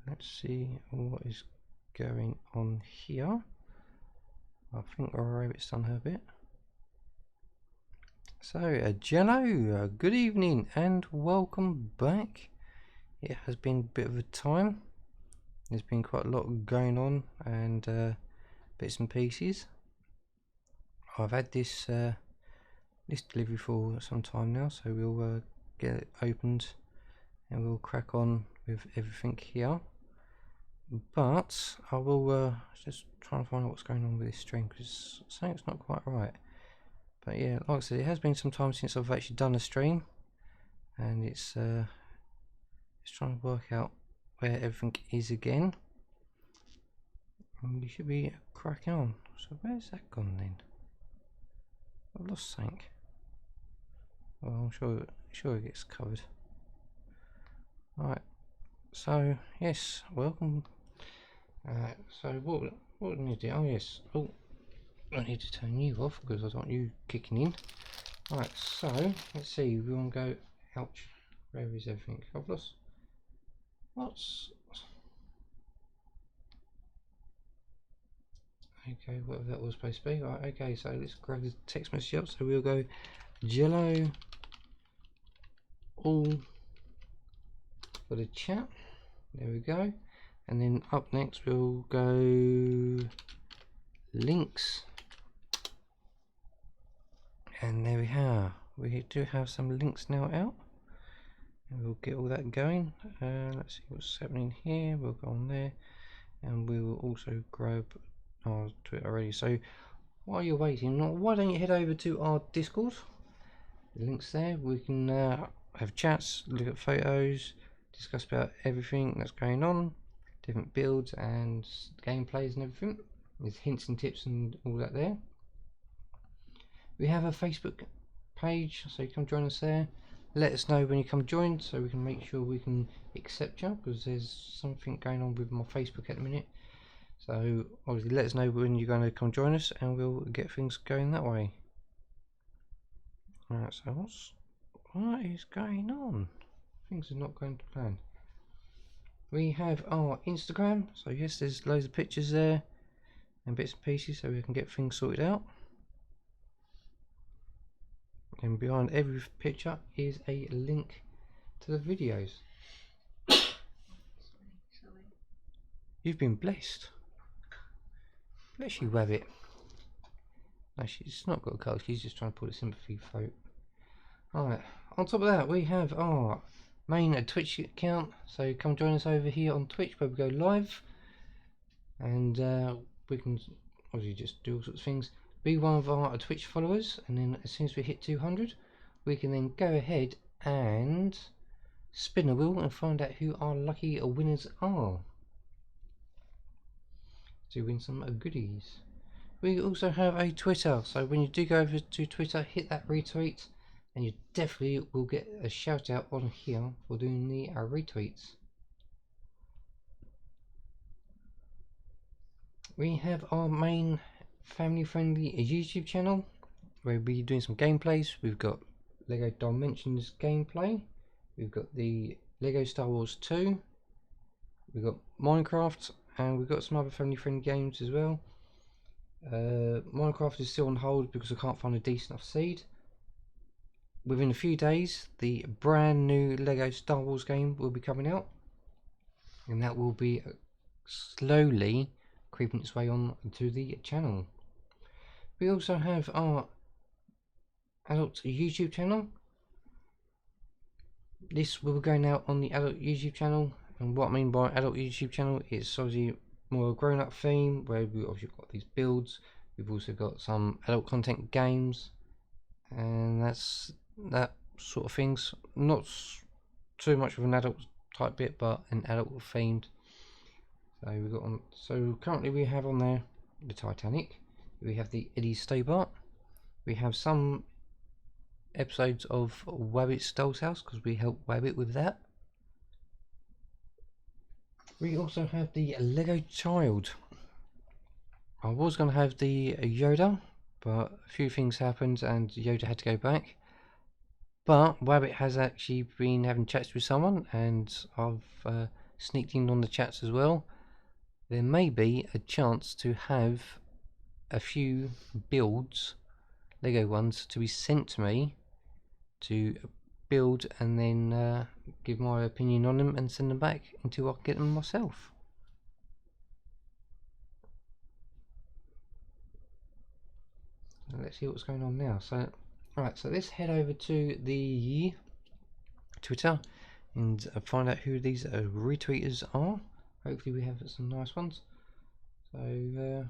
let's see what is going on here. I think our rabbit's done her bit. So, Jello, good evening and welcome back. It has been a bit of a time. There's been quite a lot going on and bits and pieces. I've had this this delivery for some time now, so we'll get it opened and we'll crack on with everything here. But I will just try and find out what's going on with this stream, because something's not quite right. But yeah, like I said, it has been some time since I've actually done a stream, and it's trying to work out where everything is again. And you should be cracking on. So where's that gone then? I've lost something. Well, I'm sure it gets covered. Right. So yes, welcome. So what do I need to do? Oh yes. Oh, I need to turn you off because I don't want you kicking in. Right. So let's see. We want to go. Ouch. Where is everything? I've lost. What's? Okay, whatever that was supposed to be. Right. Okay. So let's grab the text message up. So we'll go Jello all for the chat. There we go. And then up next we'll go links. And there we are. We do have some links now out. And we'll get all that going. Let's see what's happening here. We'll go on there. And we will also grab our Twitter already. So while you're waiting, why don't you head over to our Discord? The link's there. We can have chats, look at photos, discuss about everything that's going on, different builds and gameplays and everything. There's hints and tips and all that there. We have a Facebook page, so you come join us there. Let us know when you come join, so we can make sure we can accept you, because there's something going on with my Facebook at the minute. So obviously let us know when you're going to come join us, and we'll get things going that way. Alright, so what is going on? Things are not going to plan. We have our Instagram, so yes, there's loads of pictures there and bits and pieces, so we can get things sorted out. And behind every picture is a link to the videos. You've been blessed. Bless you, Rabbit. No, she's not got a cold, she's just trying to pull a sympathy vote. Alright, on top of that, we have our main Twitch account, so come join us over here on Twitch where we go live, and we can obviously just do all sorts of things. Be one of our Twitch followers, and then as soon as we hit 200 we can then go ahead and spin a wheel and find out who our lucky winners are to win some goodies. We also have a Twitter, so when you do go over to Twitter, hit that retweet and you definitely will get a shout out on here for doing the retweets. We have our main family friendly YouTube channel where we'll be doing some gameplays. We've got Lego Dimensions gameplay, we've got the Lego Star Wars 2, we've got Minecraft, and we've got some other family friendly games as well. Minecraft is still on hold because I can't find a decent enough seed. Within a few days the brand new Lego Star Wars game will be coming out, and that will be slowly creeping its way on to the channel. We also have our adult YouTube channel. This will be going out on the adult YouTube channel, and what I mean by adult YouTube channel is obviously more grown up theme, where we've obviously got these builds. We've also got some adult content games, and that's that sort of things. Not too much of an adult type bit, but an adult themed. So we've got on. So currently we have on there the Titanic. We have the Eddie Starboard. We have some episodes of Wabbit's Doll's House because we helped Wabbit with that. We also have the Lego Child. I was going to have the Yoda, but a few things happened and Yoda had to go back. But Wabbit has actually been having chats with someone, and I've sneaked in on the chats as well, there may be a chance to have a few builds, Lego ones, to be sent to me to build and then give my opinion on them and send them back until I can get them myself. Let's see what's going on now. So, right, so let's head over to the Twitter and find out who these retweeters are. Hopefully we have some nice ones. So,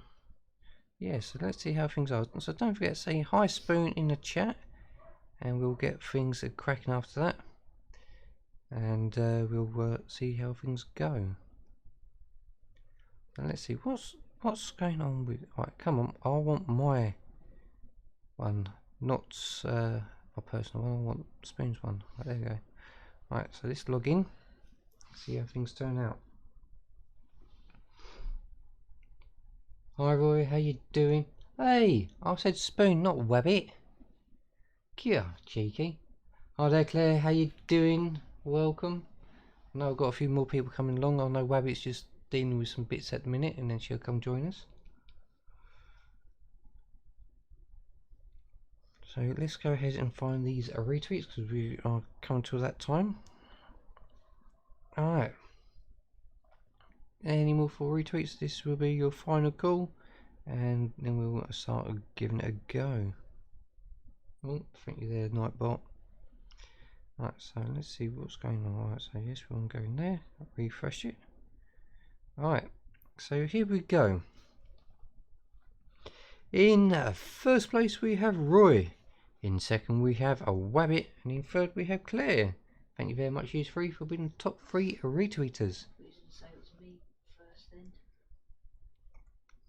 yeah, so let's see how things are. So don't forget to say hi Spoon in the chat, and we'll get things cracking after that. And we'll see how things go. And let's see what's going on with. Right, come on, I want my one, not my personal one. I want Spoon's one. Right, there we go. Right, so let's log in, see how things turn out. Hi Roy, how you doing? Hey, I said Spoon, not Webbit. Kia, cheeky. Hi there Claire, how you doing? Welcome. I know I've got a few more people coming along. I know Wabbit's just dealing with some bits at the minute, and then she'll come join us. So let's go ahead and find these retweets because we are coming to that time. Alright. Any more for retweets? This will be your final call, and then we'll start giving it a go. Oh, thank you there, Nightbot. Right, so let's see what's going on. Right, so yes, we'll go in there, refresh it. Alright, so here we go. In first place we have Roy. In second we have a Wabbit, and in third we have Claire. Thank you very much, you three, for being the top 3 retweeters. Say it to me first, then.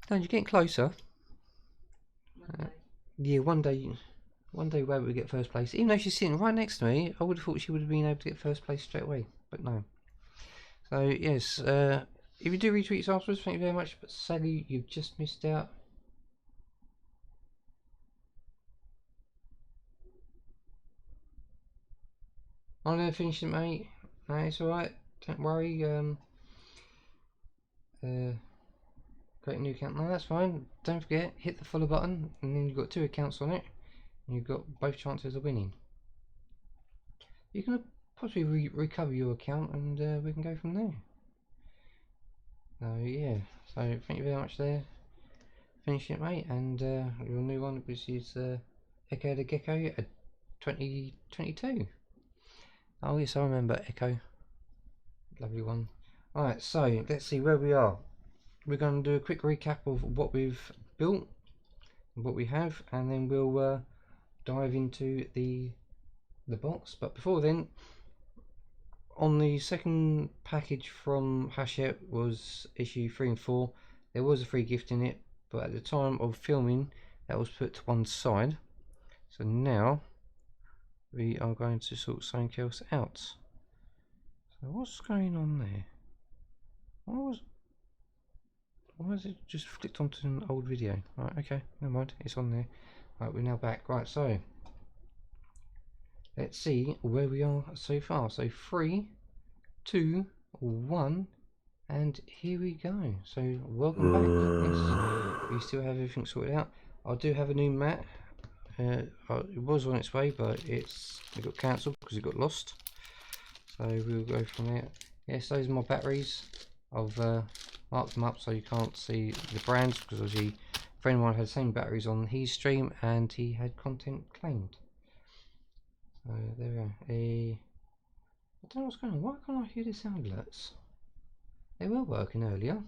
Don't you get closer? Monday. Yeah, one day Wabbit would get first place. Even though she's sitting right next to me, I would have thought she would have been able to get first place straight away, but no. So yes, if you do retweets afterwards, thank you very much. But sadly, you've just missed out. I'm never finished it, mate. No, it's alright. Don't worry. Create a new account. No, that's fine. Don't forget, hit the follow button, and then you've got 2 accounts on it, and you've got both chances of winning. You can possibly recover your account, and we can go from there. So yeah. So thank you very much there. Finish it, mate, and your new one, which is Echo the Gecko 2022. Oh yes, I remember Echo. Lovely one. Alright, so let's see where we are. We're going to do a quick recap of what we've built, what we have, and then we'll dive into the box. But before then, on the second package from Hachette was issue 3 and 4. There was a free gift in it, but at the time of filming that was put to one side. So now we are going to sort something else out. So what's going on there? Why has it just flicked onto an old video? Right, okay, never mind, it's on there. Right, we're now back. Right, so let's see where we are so far. So 3, 2, 1, and here we go. So welcome back. Yes, we still have everything sorted out. I do have a new mat. It was on its way, but it got cancelled because it got lost. So we'll go from there. Yes, those are my batteries. I've marked them up so you can't see the brands, because obviously a friend of mine had the same batteries on his stream and he had content claimed. So there we go. I don't know what's going on. Why can't I hear the sound alerts? They were working earlier.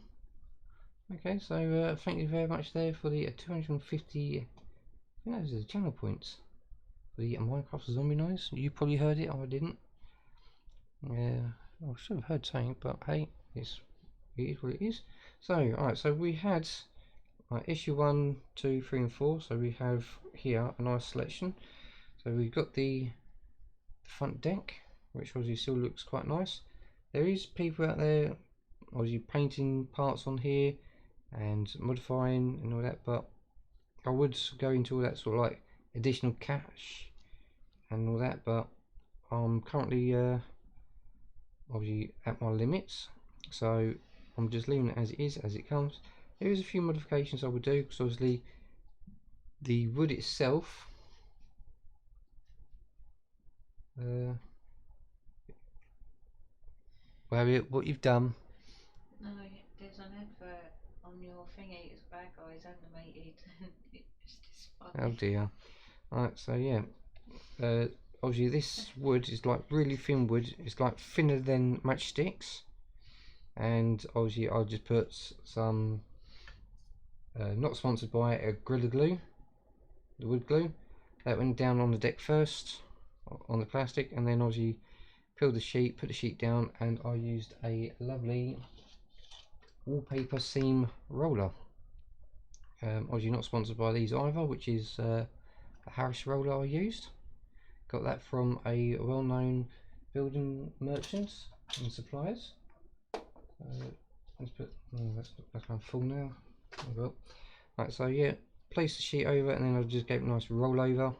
Okay, so thank you very much there for the 250. I think those are the channel points for the Minecraft zombie noise. You probably heard it, I didn't. Yeah, I should have heard something, but hey, it is what it is. So, alright, so we had issue 1, 2, 3 and 4. So we have here a nice selection. So we've got the front deck, which obviously still looks quite nice. There is people out there obviously painting parts on here and modifying and all that, but I would go into all that sort of like additional cash and all that, but I'm currently obviously at my limits. So I'm just leaving it as it is, as it comes. There is a few modifications I would do, because obviously the wood itself what you've done. No, there's an advert on your thingy. It's bad guys animated. It's just funny. Oh dear. Alright, so yeah, obviously this wood is like really thin wood. It's like thinner than matchsticks, and obviously I'll just put some not sponsored by a Gorilla Glue, the wood glue that went down on the deck first on the plastic, and then obviously peeled the sheet, put the sheet down, and I used a lovely wallpaper seam roller. Obviously not sponsored by these either, which is a Harris roller I used. Got that from a well-known building merchants and suppliers. Let's put, that's kind of full now. Well, right, so yeah, place the sheet over, and then I'll just give it a nice roll over.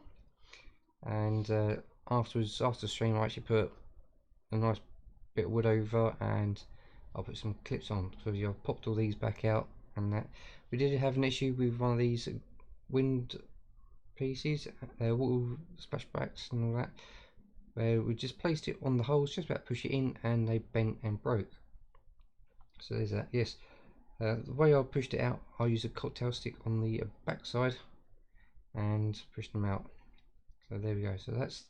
And afterwards, after the stream, I actually put a nice bit of wood over, and I'll put some clips on. So I've popped all these back out, and that we did have an issue with one of these wind pieces, water splashbacks and all that, where we just placed it on the holes, just about to push it in, and they bent and broke. So there's that. Yes, the way I pushed it out, I used a cocktail stick on the back side and pushed them out. So there we go. So that's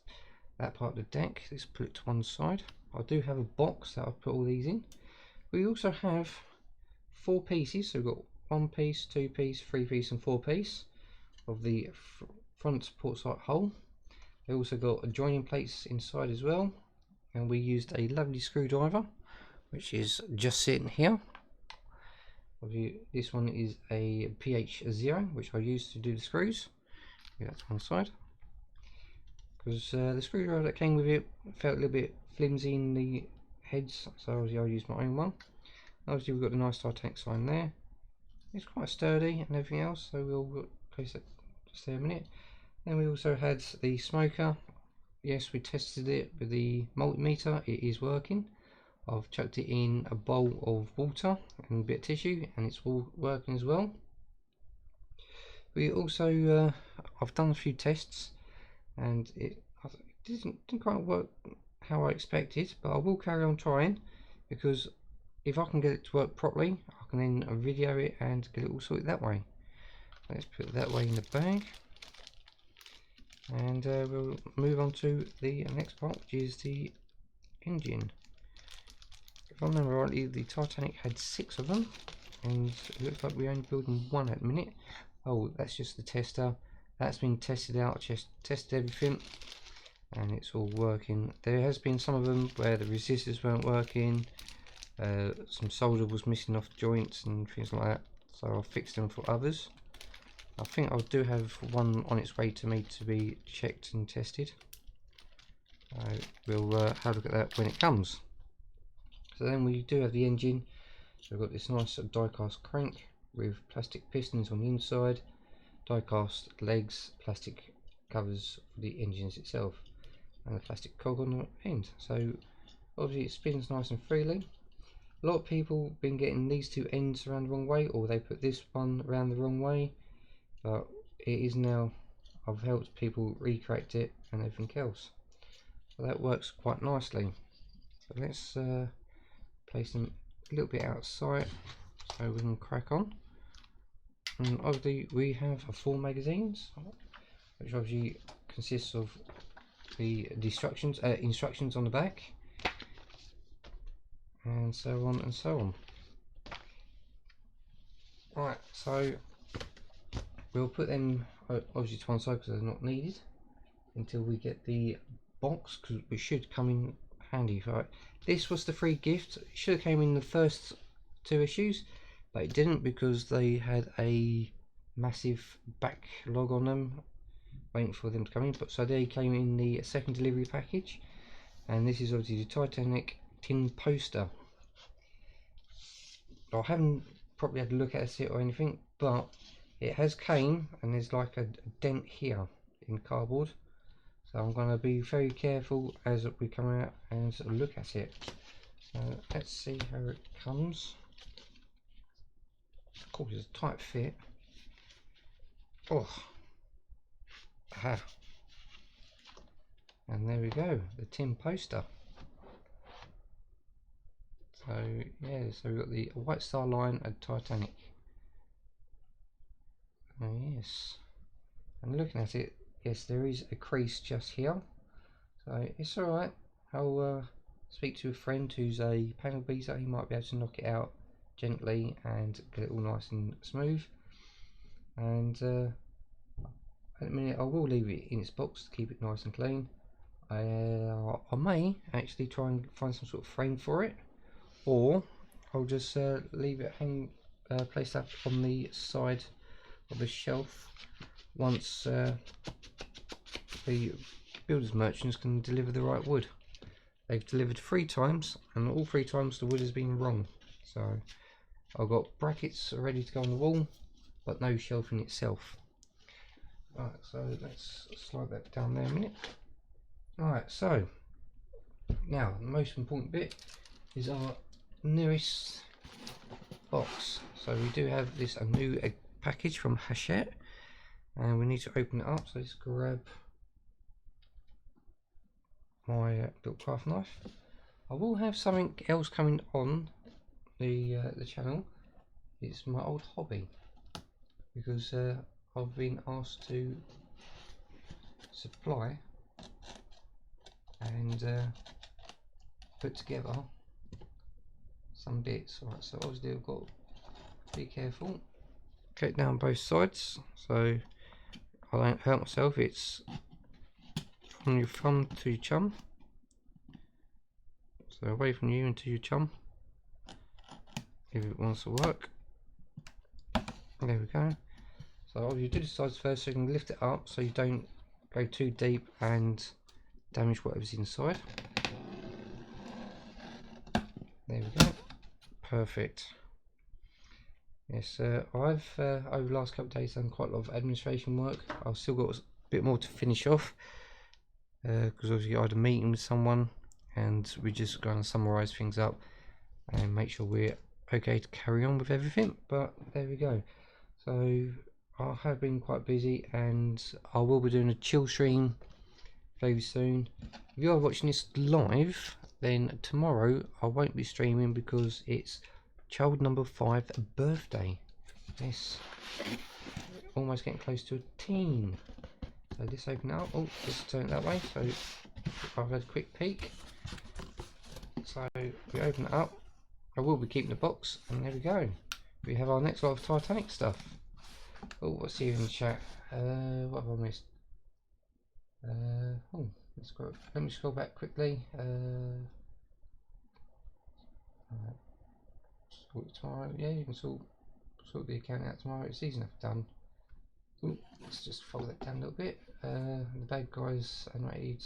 that part of the deck. Let's put it to one side. I do have a box that I've put all these in. We also have 4 pieces, so we've got 1 piece, 2 piece, 3 piece and 4 piece of the front port side hole. They also got joining plates inside as well, and we used a lovely screwdriver, which is just sitting here. This one is a PH0, which I used to do the screws. That's one side, because the screwdriver that came with it felt a little bit flimsy in the heads, so obviously I used my own one. Obviously we've got the nice Titanic sign there. It's quite sturdy and everything else, so we'll place it just there a minute. Then we also had the smoker. Yes, we tested it with the multimeter. It is working. I've chucked it in a bowl of water and a bit of tissue, and it's all working as well. We also I've done a few tests, and it didn't quite work how I expected, but I will carry on trying, because if I can get it to work properly, I can then video it and get it all sorted that way. Let's put it that way in the bag, and we'll move on to the next part, which is the engine. If I remember rightly, the Titanic had 6 of them, and it looks like we're only building 1 at the minute. Oh, that's just the tester. That's been tested out, just tested everything, and it's all working. There has been some of them where the resistors weren't working, some solder was missing off joints and things like that, so I fixed them for others. I think I do have one on its way to me to be checked and tested. We'll have a look at that when it comes. So then we do have the engine. So we've got this nice die-cast crank with plastic pistons on the inside, die-cast legs, plastic covers for the engines itself, and a plastic cog on the end. So obviously it spins nice and freely. A lot of people have been getting these 2 ends around the wrong way, or they put this one around the wrong way, but it is now, I've helped people recorrect it and everything else, so that works quite nicely. So let's place them a little bit outside so we can crack on. And obviously we have 4 magazines, which obviously consists of the instructions on the back, and so on and so on. Right, so we'll put them obviously to one side because they're not needed until we get the box, because it should come in handy. Right, this was the free gift. It should have came in the first 2 issues, but it didn't, because they had a massive backlog on them waiting for them to come in. But so they came in the second delivery package, and this is obviously the Titanic tin poster. I haven't probably had a look at it or anything, but it has came, and there's like a dent here in cardboard, so I'm going to be very careful as we come out and look at it. So let's see how it comes. Of course, it's a tight fit. Oh, aha. And there we go, the tin poster. So yeah, so we've got the White Star Line and Titanic. Oh yes, and looking at it, yes, there is a crease just here, so it's alright. I'll speak to a friend who's a panel beater. He might be able to knock it out gently and get it all nice and smooth. And at the minute I will leave it in its box to keep it nice and clean. I may actually try and find some sort of frame for it, or I'll just leave it hanging, placed up on the side of the shelf once the builders merchants can deliver the right wood. They've delivered 3 times, and all 3 times the wood has been wrong. So I've got brackets ready to go on the wall, but no shelving itself. Right, so let's slide that down there a minute. Right, so now the most important bit is our newest box. So we do have this a new package from Hachette, and we need to open it up. So let's grab my little craft knife. I will have something else coming on the channel. It's my old hobby, because I've been asked to supply and put together some bits. Right, so obviously I've got to be careful. Cut it down both sides so I don't hurt myself. It's from your thumb to your chum, so away from you into your chum if it wants to work. There we go. So you do the sides first so you can lift it up so you don't go too deep and damage whatever's inside. There we go. Perfect. Yes, I've over the last couple of days done quite a lot of administration work. I've still got a bit more to finish off, because obviously I had a meeting with someone and we're just going to summarise things up and make sure we're okay to carry on with everything. But there we go. So I have been quite busy, and I will be doing a chill stream very soon. If you are watching this live, then tomorrow I won't be streaming because it's child number 5 birthday. Yes, almost getting close to a teen. So let's open it up. Oh, let's turn it that way so I've had a quick peek. So we open it up. I will be keeping the box, and there we go. We have our next lot of Titanic stuff. Oh, what's here in the chat? What have I missed? Oh, let me scroll back quickly. Sort tomorrow. Yeah, you can sort the account out tomorrow. It's easy enough done. Ooh, let's just fold that down a little bit. The bad guys animated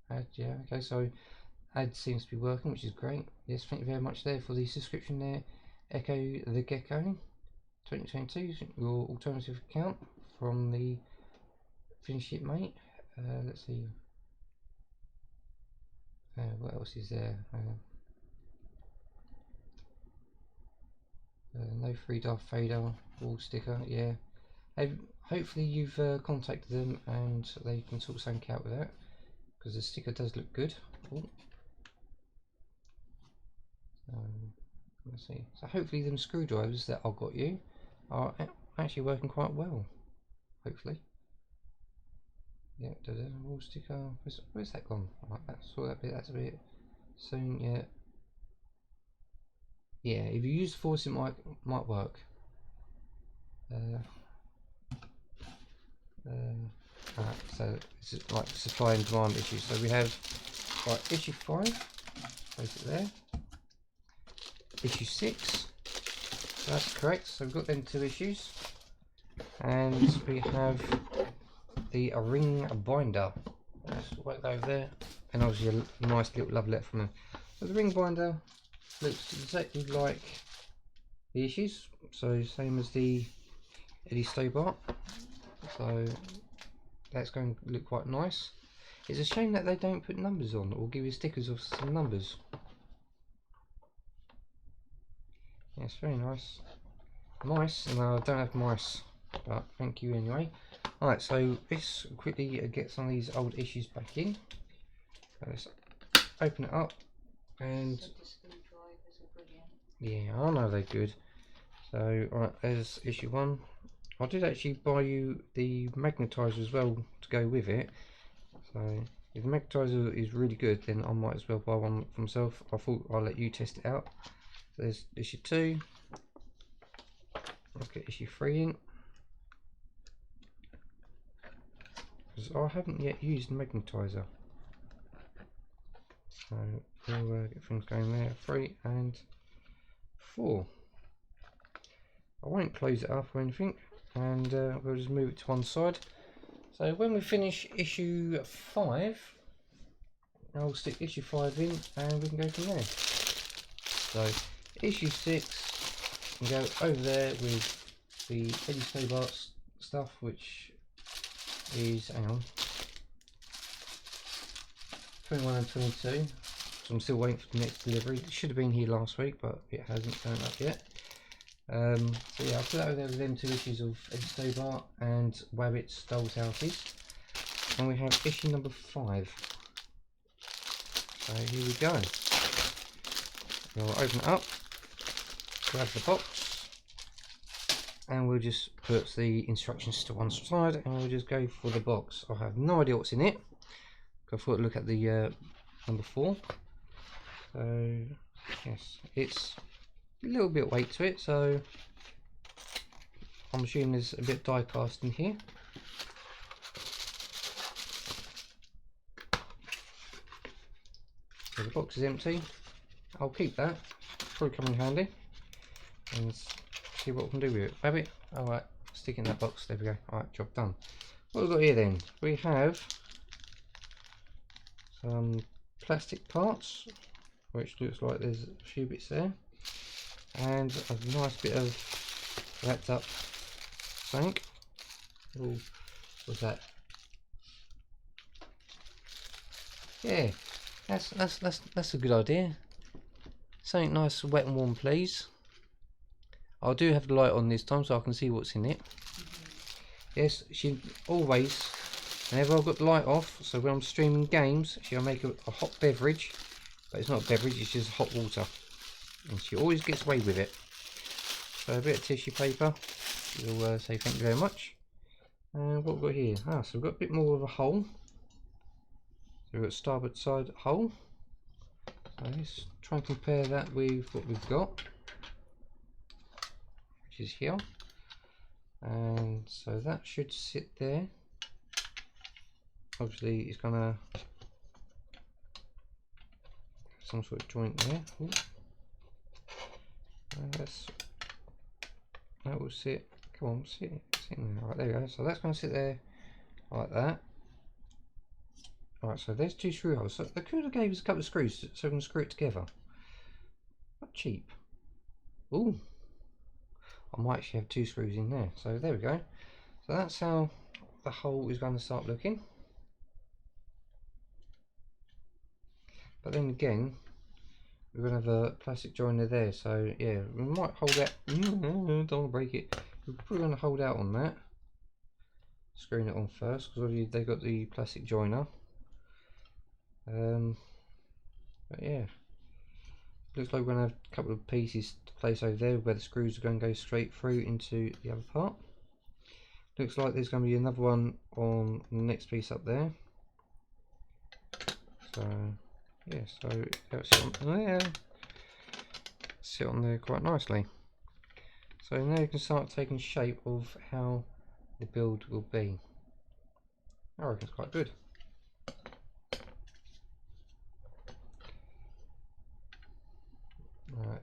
ad. Yeah, okay. So ad seems to be working, which is great. Yes, thank you very much there for the subscription there. Echo the Gecko 2022, your alternative account from the Finish It Mate. Let's see. What else is there? No free Darth Vader wall sticker. Yeah. Hopefully you've contacted them and they can sort something out with that, because the sticker does look good. Let's see. So hopefully them screwdrivers that I've got you are actually working quite well. Hopefully. Yeah, wall sticker. Where's that gone? Right, that's a bit soon. Yeah. Yeah, if you use force it might work. So this is like supply and demand issues. So we have issue 5, place it there. Issue 6, so that's correct. So we've got them 2 issues, and we have the ring binder. Let's work over there, and obviously a nice little love letter from them. So the ring binder looks exactly like the issues, so same as the Eddie Stobart. So that's going to look quite nice. It's a shame that they don't put numbers on or give you stickers of some numbers. Yes, very nice. Mice? No, I don't have mice, but thank you anyway. Alright, so let's quickly get some of these old issues back in. So let's open it up, and So the screwdrivers are brilliant. yeah, I know they're good. So, alright, there's issue 1. I did actually buy you the magnetizer as well to go with it. So, if the magnetizer is really good, then I might as well buy one for myself. I thought I'll let you test it out. So there's issue 2. Let's get issue 3 in. Because I haven't yet used the magnetizer. So, we'll get things going there. 3 and 4. I won't close it up or anything, and we'll just move it to one side. So when we finish issue 5, I'll stick issue 5 in and we can go from there. So issue 6 can go over there with the Eddie Starboard stuff, which is, hang on, 21 and 22. So I'm still waiting for the next delivery. It should have been here last week, but it hasn't turned up yet. So yeah, I'll put that over there with them 2 issues of Eddie Starboard and Wabbit's Doll's Houses. And we have issue number 5. So here we go. We'll open it up, grab the box, and we'll just put the instructions to one side, and we'll just go for the box. I have no idea what's in it. I thought I'd look at the number 4. So yes, it's a little bit of weight to it, so I'm assuming there's a bit of die cast in here. So the box is empty. I'll keep that, probably come in handy, and see what we can do with it. Rabbit, alright, stick it in that box, there we go. Alright, job done. What have we got here then? We have some plastic parts, which looks like there's a few bits there, and a nice bit of wrapped up zinc. Oh, what's that? Yeah, that's a good idea. Something nice, wet and warm, please. I do have the light on this time, so I can see what's in it. Yes, she always, whenever I've got the light off, so when I'm streaming games, she'll make a hot beverage, but it's not a beverage, it's just hot water, and she always gets away with it. So a bit of tissue paper, we'll say thank you very much. And what we've got here, so we've got a bit more of a hole. So we've got starboard side hole. So let's try and compare that with what we've got, which is here. And so that should sit there. Obviously it's gonna have some sort of joint there. That will sit, come on, sit in there. Right, there we go. So that's gonna sit there like that. Alright, so there's 2 screw holes. So they could have gave us a couple of screws so we can screw it together. Not cheap. Ooh, I might actually have 2 screws in there. So there we go. So that's how the hole is going to start looking. But then again, we're going to have a plastic joiner there. So yeah, we might hold out. Don't want to break it. We're probably going to hold out on that. Screwing it on first because already they got the plastic joiner. But yeah, looks like we're going to have a couple of pieces to place over there where the screws are going to go straight through into the other part. Looks like there's going to be another one on the next piece up there. So yeah, so that'll sit on there quite nicely. So now you can start taking shape of how the build will be. I reckon it's quite good. Right,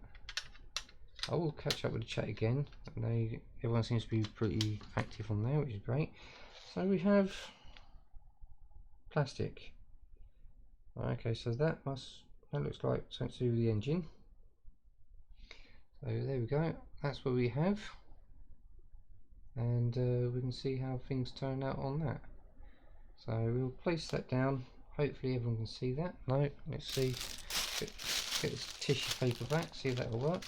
I will catch up with the chat again. Everyone seems to be pretty active on there, which is great. So we have plastic. Okay, so that looks like something to do with the engine. So there we go. That's what we have, and we can see how things turn out on that. So we'll place that down. Hopefully everyone can see that. No, let's see. Get this tissue paper back. See if that will work.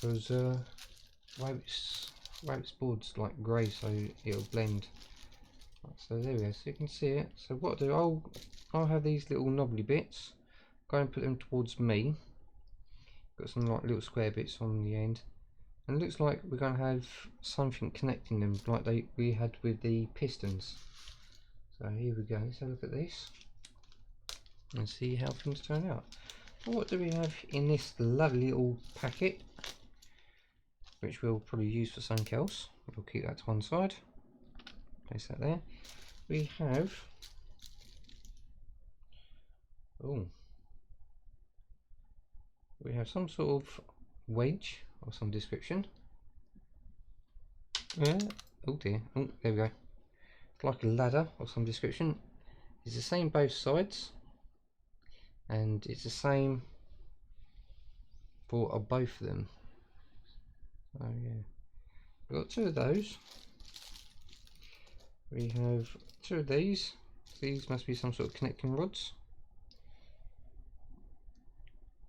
because Rabbit's board's like grey, so it'll blend. So there we go, so you can see it. So what I'll do, I'll have these little knobbly bits, go and put them towards me. Got some like little square bits on the end, and it looks like we're going to have something connecting them like we had with the pistons. So here we go, let's have a look at this and see how things turn out. What do we have in this lovely little packet, which we'll probably use for something else? We'll keep that to one side, place that there. We have, we have some sort of wedge of some description. Oh dear, oh there we go. It's like a ladder of some description. It's the same both sides, and it's the same for both of them. So yeah, we've got two of those. We have two of these. These must be some sort of connecting rods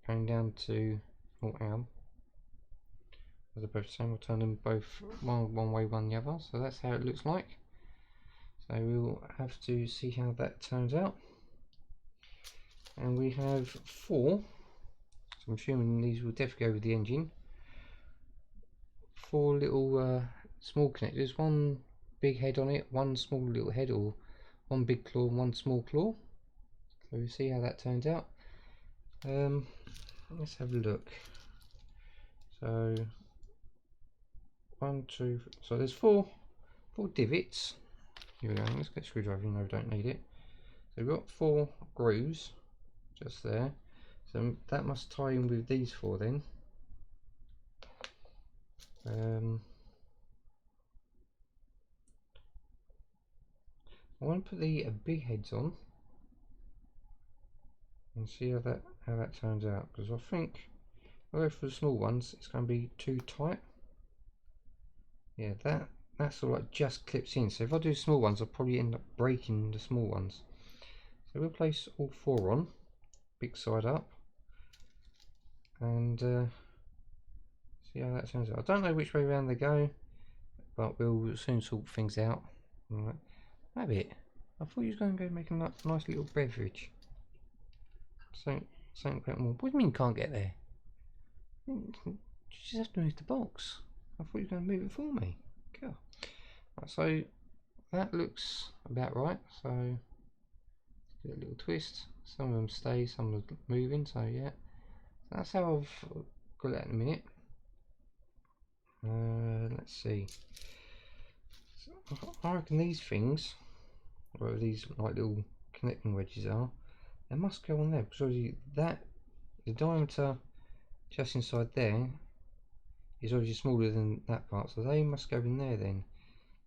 going down to arm. As they're both the same, we'll turn them both one way, one the other. So that's how it looks like. So we'll have to see how that turns out. And we have four. So I'm assuming these will definitely go with the engine. Four little small connectors. One big head on it, one small little head, or one big claw and one small claw. So we'll see how that turns out. Let's have a look. So so there's four divots. Here we go, let's get a screwdriver, even though we don't need it. So we've got four grooves just there. So that must tie in with these four then. I want to put the big heads on and see how that turns out, because I think if I go for the small ones it's going to be too tight. Yeah, that sort of like just clips in, so if I do small ones I'll probably end up breaking the small ones. So we'll place all four on, big side up, and see how that turns out. I don't know which way around they go, but we'll soon sort things out. Right. Rabbit, I thought you was going to go make a nice little beverage. Something quite more. What do you mean you can't get there? You just have to move the box. I thought you were going to move it for me. Cool. Right, so that looks about right. So do a little twist. Some of them stay, some are moving. So yeah, that's how I've got that in a minute. Let's see. So I reckon these things, whatever these like little connecting wedges are, they must go on there, because obviously the diameter just inside there is obviously smaller than that part, so they must go in there then.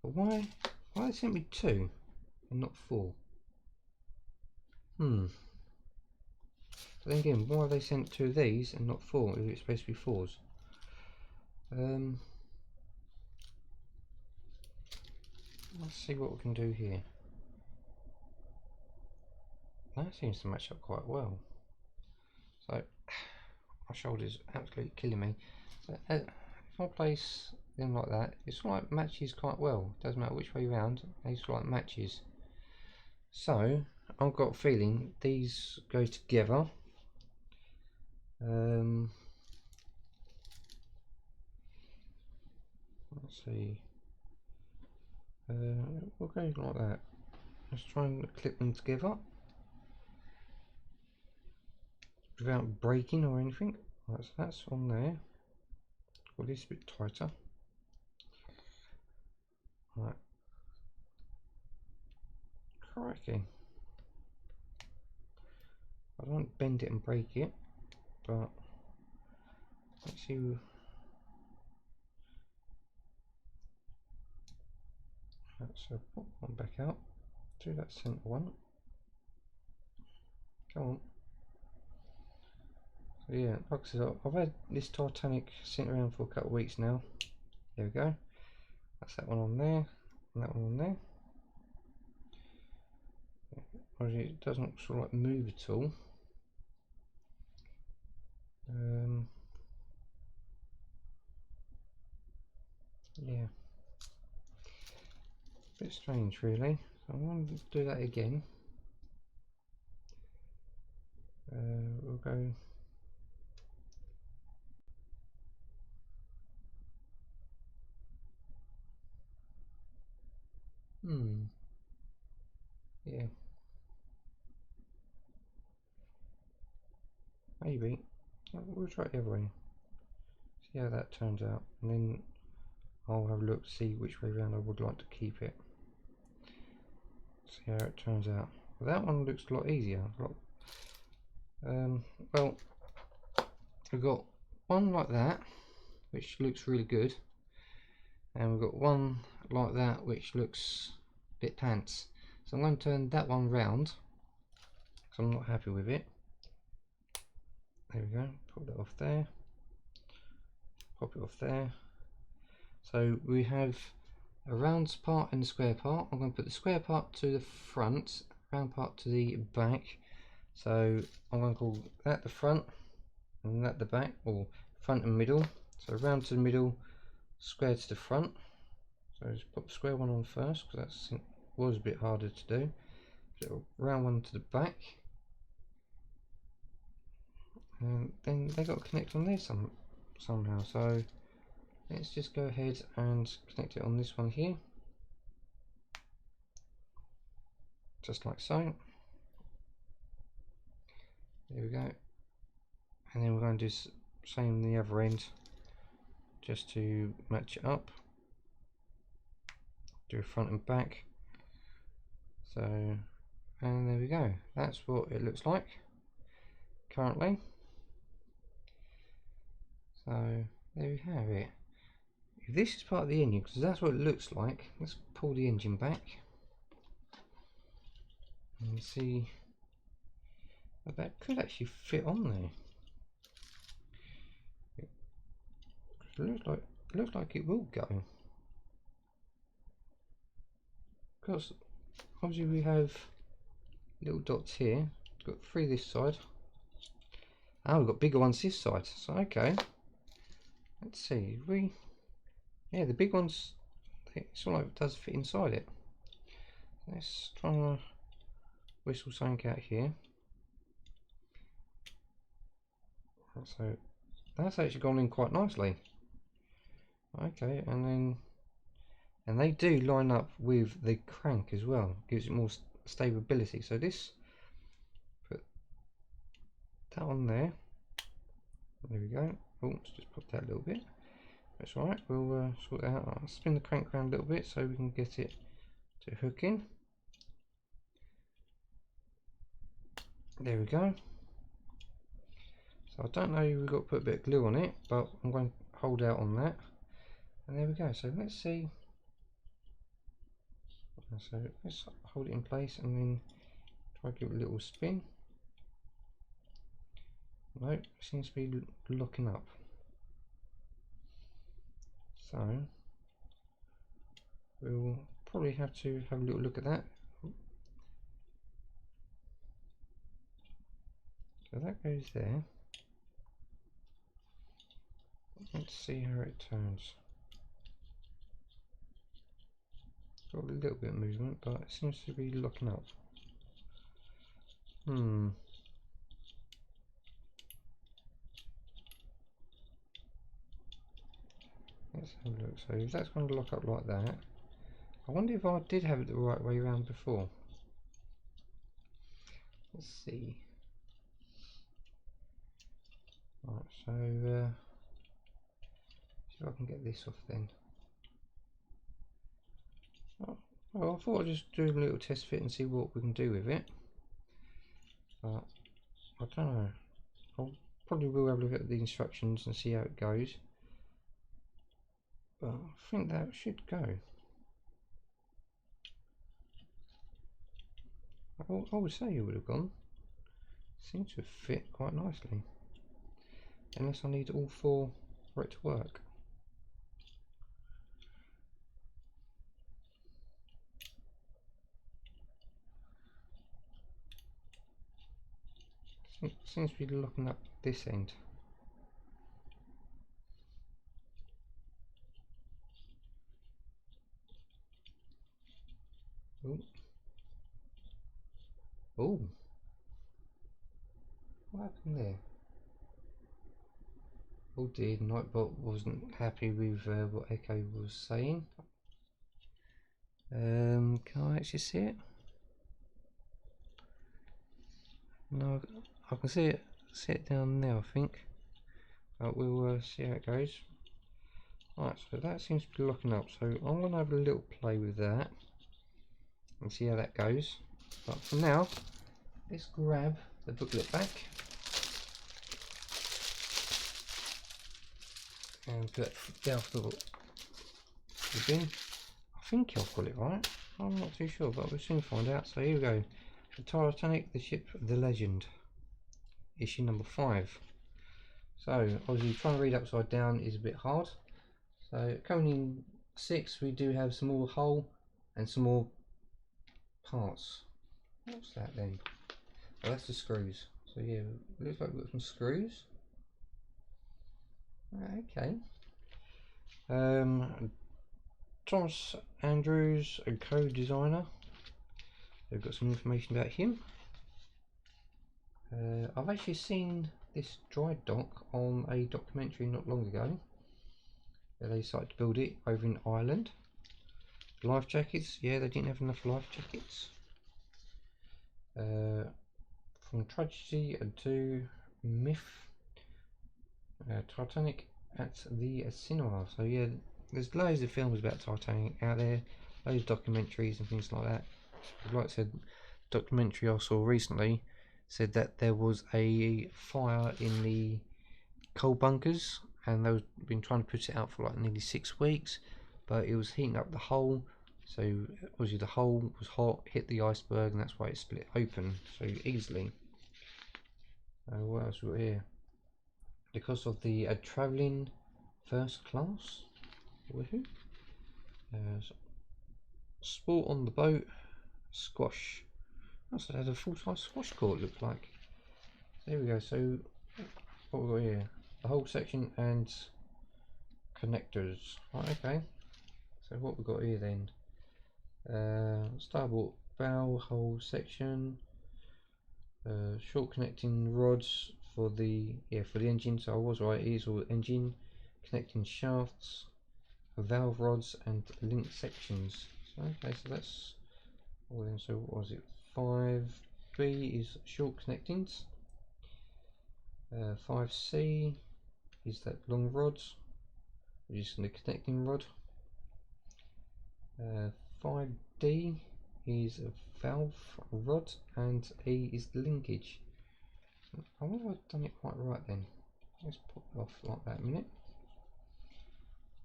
But why they sent me two and not four? But then again, why have they sent two of these and not four if it's supposed to be fours? Let's see what we can do here. That seems to match up quite well. So my shoulder's absolutely killing me. So if I place them like that, it's like matches quite well. Doesn't matter which way round, it's like matches. So I've got a feeling these go together. Let's see. We'll go like that. Let's try and clip them together without breaking or anything. Right, so that's on there. Got this a bit tighter. Right. Crikey. I don't want to bend it and break it, but let's see. So put one back out. Do that centre one. Come on. So yeah, like I said, I've had this Titanic sitting around for a couple of weeks now. There we go. That's that one on there, and that one on there. It doesn't sort of like move at all. Yeah, a bit strange really. So I'm going to do that again. We'll go. Yeah, maybe. We'll try it the other way. See how that turns out, and then I'll have a look to see which way around I would like to keep it. See how it turns out. Well, that one looks a lot easier. Well, we've got one like that, which looks really good, and we've got one like that, which looks a bit pants. So I'm going to turn that one round, because I'm not happy with it. There we go. Pop that off there. Pop it off there. So we have a round part and a square part. I'm going to put the square part to the front, round part to the back. So I'm going to call that the front and that the back, or front and middle. So round to the middle, square to the front. So just put the square one on first, because that was a bit harder to do. So round one to the back, and then they got to connect on there somehow. So let's just go ahead and connect it on this one here, just like so. There we go. And then we're going to do the same the other end, just to match it up. Do a front and back. So, and there we go. That's what it looks like currently. So there we have it. If this is part of the engine, because that's what it looks like, let's pull the engine back and see if that could actually fit on there. It looks like it will go, because obviously we have little dots here. We've got 3 this side. Ah, we've got bigger ones this side. So okay, let's see. Yeah, the big ones, it's all like it does fit inside it. Let's try and whistle something out here. So that's actually gone in quite nicely. Okay, and they do line up with the crank as well. Gives it more stability. So this, put that on there. There we go. Oh, let's just pop that a little bit. That's alright. We'll sort it out. I'll spin the crank around a little bit so we can get it to hook in. There we go. So I don't know, we've got to put a bit of glue on it, but I'm going to hold out on that. And there we go. So let's see. So let's hold it in place and then try to give it a little spin. Nope, it seems to be locking up. So we'll probably have to have a little look at that. So that goes there. Let's see how it turns. Got a little bit of movement, but it seems to be locking up. Let's have a look. So if that's going to lock up like that, I wonder if I did have it the right way around before. Let's see. Right, so see if I can get this off then. Oh, well, I thought I'd just do a little test fit and see what we can do with it. But I don't know. I'll probably will have a look at the instructions and see how it goes. But I think that should go. I would say it would have gone. Seems to have fit quite nicely. Unless I need all 4 for it to work. Seems to be locking up this end. Oh, what happened there? Oh dear, Nightbot wasn't happy with what Echo was saying. Can I actually see it? No, I can see it down there, I think. But we'll see how it goes. Right, so that seems to be locking up. So I'm going to have a little play with that and see how that goes. But for now, let's grab the booklet back and put it down for the bin. I think I've got it right. I'm not too sure, but we'll soon find out. So here we go. The Titanic, the ship of the legend. Issue number 5. So obviously trying to read upside down is a bit hard. So coming in 6, we do have some more hull and some more parts. What's that then? Oh, that's the screws. So yeah, looks like we've got some screws. Okay. Thomas Andrews, a co-designer. They've got some information about him. I've actually seen this dry dock on a documentary not long ago. They decided to build it over in Ireland. Life jackets, yeah, they didn't have enough life jackets. From tragedy to myth, Titanic at the cinema. So yeah, there's loads of films about Titanic out there, loads of documentaries and things like that. Like I said, documentary I saw recently said that there was a fire in the coal bunkers and they've been trying to put it out for like nearly 6 weeks, but it was heating up the hull. So obviously the hull was hot, hit the iceberg, and that's why it split open so easily. What else we got here? Because of the travelling first class. Woohoo! Sport on the boat, squash. That's had a full-size squash court, looks like. So there we go. So what we got here? The whole section and connectors. Right, okay. So what we got here then? Starboard bow whole section. Short connecting rods for the engine. So I was right. It is all engine connecting shafts, valve rods, and link sections. So okay, so that's all then. So what was it? 5B is short connectings. 5C is that long rods, which is the connecting rod. 5D is a valve rod, and E is the linkage. I wonder if I've done it quite right then. Let's put it off like that a minute.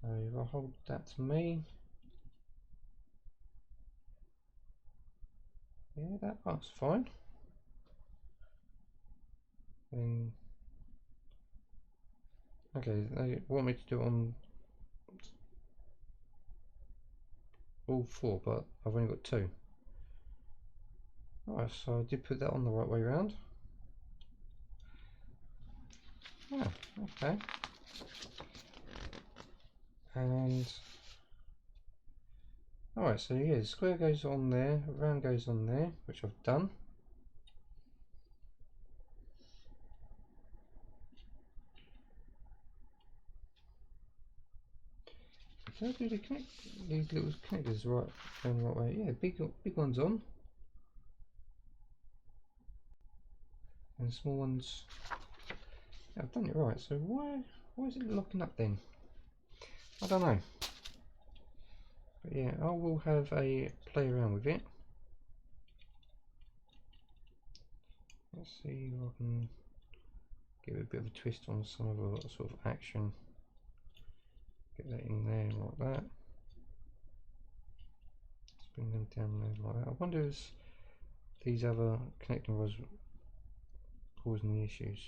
So if I hold that to me, yeah, that part's fine. Then okay, they want me to do it on all 4, but I've only got 2. Alright, so I did put that on the right way around. Oh, okay. And alright, so yeah, the square goes on there, round goes on there, which I've done. So do they connect these little connectors right down the right way? Yeah, big ones on, and small ones. Yeah, I've done it right. So why is it locking up then? I don't know. But yeah, I will have a play around with it. Let's see if I can give it a bit of a twist on some of the sort of action. Get that in there like that. Let's bring them down there like that. I wonder if these other connecting rods causing the issues,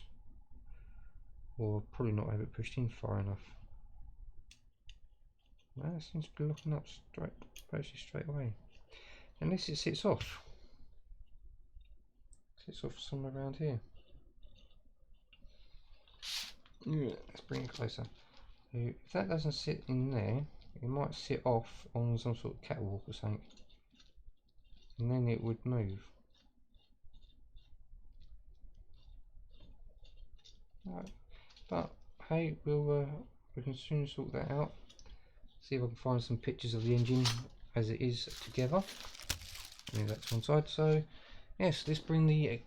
or probably not have it pushed in far enough. No, it seems to be locking up basically straight away. Unless it sits off. Sits off somewhere around here. Yeah, let's bring it closer. So if that doesn't sit in there, it might sit off on some sort of catwalk or something. And then it would move. but hey, we can soon sort that out. See if I can find some pictures of the engine as it is together. Move that to one side. So yes, let's bring the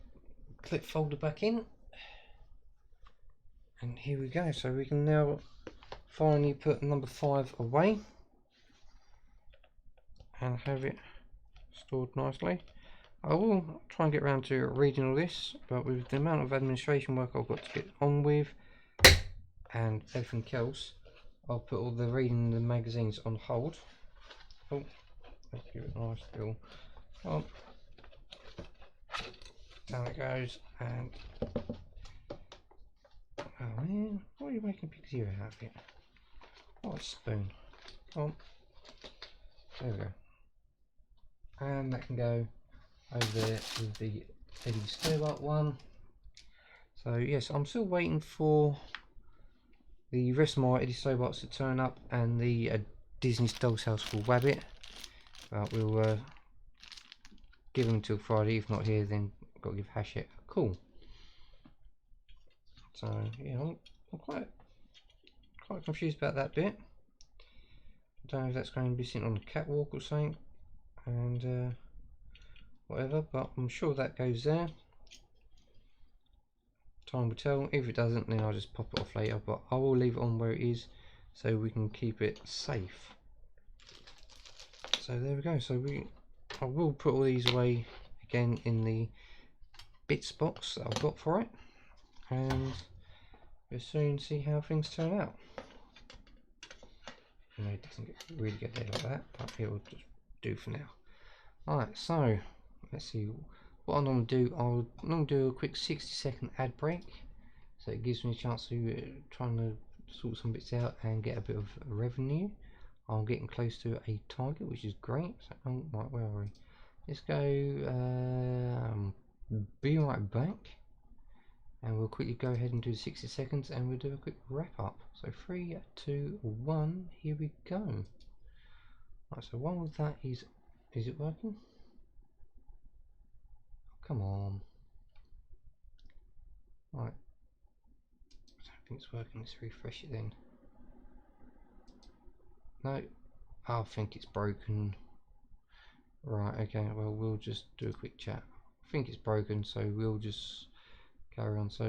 clip folder back in, and here we go. So we can now finally put number 5 away and have it stored nicely. I will try and get around to reading all this, but with the amount of administration work I've got to get on with and everything else, I'll put all the reading the magazines on hold. Oh, let's give it a nice little on. Down it goes, and oh man, what are you making a big zero out of it? What a spoon. Oh, there we go. And that can go over there with the Eddie Starboard one. So yes, I'm still waiting for the rest of my Eddie Starboards to turn up and the Disney's Doll's House for Wabbit. But we'll give them until Friday. If not here, then got to give Hachette a call. So yeah, I'm quite confused about that bit. I don't know if that's going to be sitting on the catwalk or something, and whatever, but I'm sure that goes there. Time will tell. If it doesn't, then I'll just pop it off later, but I will leave it on where it is so we can keep it safe. So there we go. So I will put all these away again in the bits box that I've got for it, and we'll soon see how things turn out. I know it doesn't really get there like that, but it will just do for now. Alright, so let's see what I'm going to do. I'll normally do a quick 60-second ad break, so it gives me a chance to trying to sort some bits out and get a bit of revenue. I'm getting close to a target, which is great. So, oh, right, where are we? Let's go. Be right back, and we'll quickly go ahead and do 60 seconds, and we'll do a quick wrap up. So 3, 2, 1. Here we go. Right, so one of that is it working? Come on. Right. I don't think it's working. Let's refresh it then. No, I think it's broken. Right, okay, well, we'll just do a quick chat. I think it's broken, so we'll just carry on. So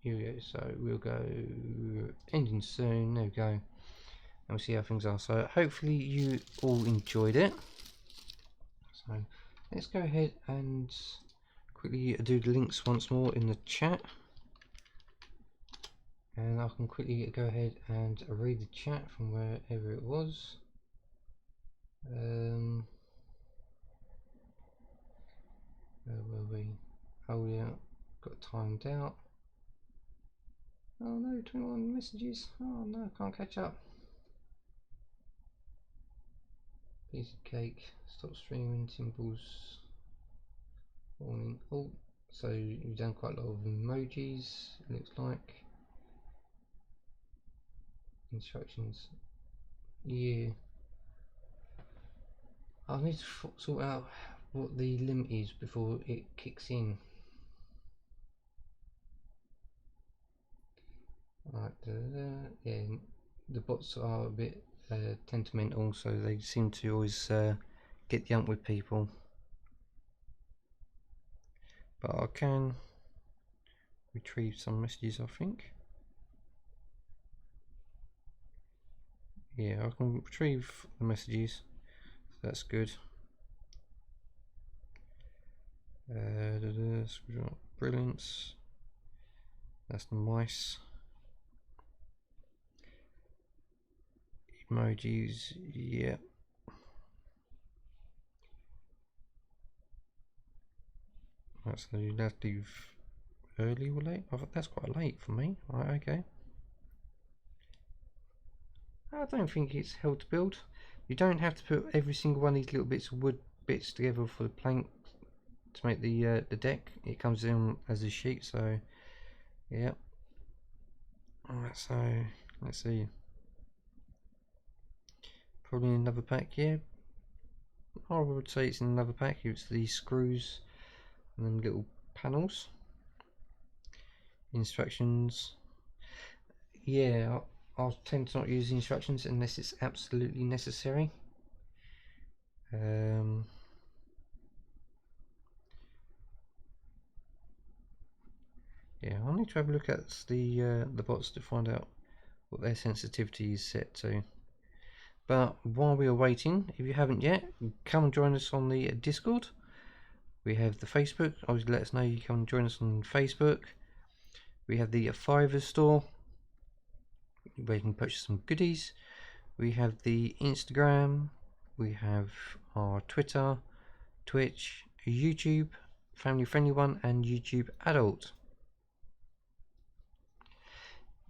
here we go. So we'll go ending soon. There we go. And we'll see how things are. So hopefully you all enjoyed it. So let's go ahead and quickly do the links once more in the chat. And I can quickly go ahead and read the chat from wherever it was. Where were we? Oh yeah, got timed out. Oh no, 21 messages. Oh no, I can't catch up. Piece of cake. Stop streaming. Symbols. Warning. Oh, so you've done quite a lot of emojis. It looks like. Instructions. Yeah. I need to sort out what the limit is before it kicks in. Right, yeah, the bots are a bit temperamental, so they seem to always get the ump with people. But I can retrieve some messages, I think. Yeah, I can retrieve the messages, so that's good. Brilliance. That's the mice. Emojis, yeah. Right, so you have to leave early or late? I thought that's quite late for me. Right, okay. I don't think it's hell to build. You don't have to put every single one of these little bits of wood bits together for the plank to make the deck. It comes in as a sheet, so yeah. Alright, so let's see. Probably in another pack, yeah. I would say it's in another pack. It's the screws and then little panels. Instructions. yeah, I'll tend to not use the instructions unless it's absolutely necessary. Yeah, I'll need to have a look at the bots to find out what their sensitivity is set to. But while we are waiting, if you haven't yet, come and join us on the Discord. We have the Facebook. Obviously, let us know you come and join us on Facebook. We have the Fiverr store where you can purchase some goodies. We have the Instagram. We have our Twitter, Twitch, YouTube, family friendly one, and YouTube adult.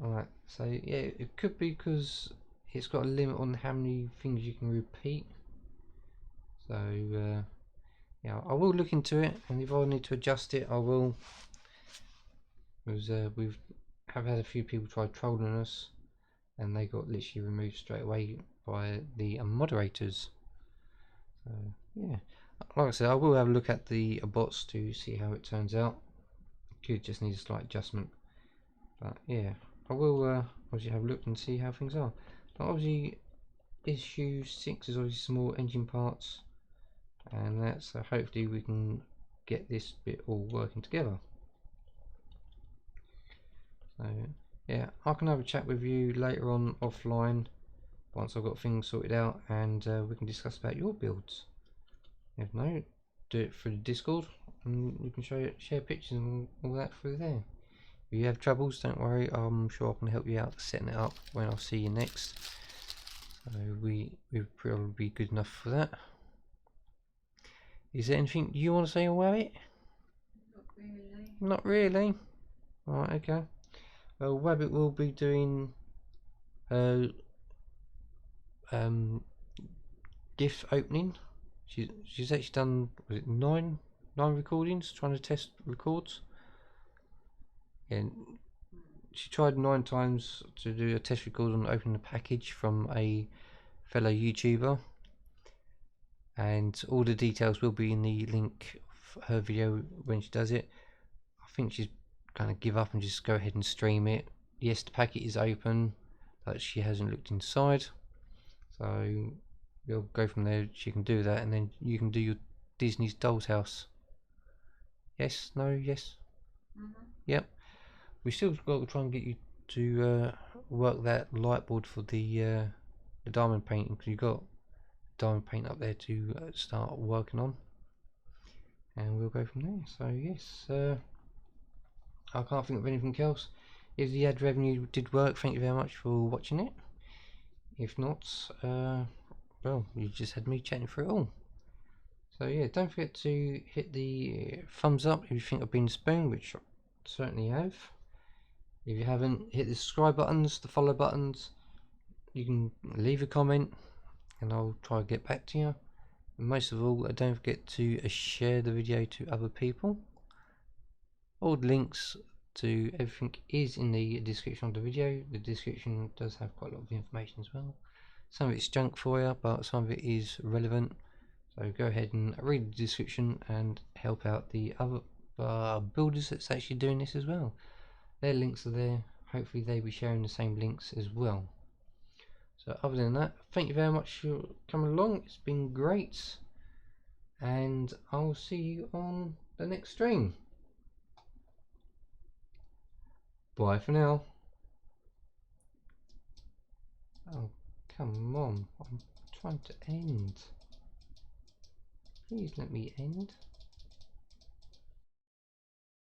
Alright, so yeah, it could be because it's got a limit on how many things you can repeat. So yeah, I will look into it, and if I need to adjust it, I will. Because we've had a few people try trolling us, and they got literally removed straight away by the moderators. So yeah, like I said, I will have a look at the bots to see how it turns out. It could just need a slight adjustment, but yeah, I will obviously have a look and see how things are. But obviously, issue 6 is obviously some more engine parts, and that's hopefully we can get this bit all working together. So yeah, I can have a chat with you later on offline once I've got things sorted out, and we can discuss about your builds. If no, do it through the Discord, and we can share pictures and all that through there. If you have troubles, don't worry, I'm sure I can help you out setting it up when I'll see you next. So we'll probably be good enough for that. Is there anything you want to say about it? Not really. Not really. Alright, okay. Well, Wabbit will be doing gift opening. She's actually done, was it nine recordings, trying to test records. Yeah, she tried 9 times to do a test record on opening a package from a fellow YouTuber, and all the details will be in the link for her video when she does it. I think she's gonna give up and just go ahead and stream it. Yes, the packet is open, but she hasn't looked inside, so we'll go from there. She can do that, and then you can do your Disney's Doll's House. Yes, no, yes. Yep. We still got to try and get you to work that light board for the diamond painting, because you got diamond paint up there to start working on, and we'll go from there. So yes, I can't think of anything else. If the ad revenue did work, thank you very much for watching it. If not, well, you just had me chatting through it all. So yeah, don't forget to hit the thumbs up if you think I've been spoon, which I certainly have. If you haven't, hit the subscribe buttons, the follow buttons. You can leave a comment and I'll try to get back to you. And most of all, don't forget to share the video to other people. All the links to everything is in the description of the video. The description does have quite a lot of information as well. Some of it's junk for you, but some of it is relevant. So go ahead and read the description and help out the other builders that's actually doing this as well. Their links are there. Hopefully they'll be sharing the same links as well. So other than that, thank you very much for coming along. It's been great, and I'll see you on the next stream. Bye for now. Oh, come on. I'm trying to end. Please let me end.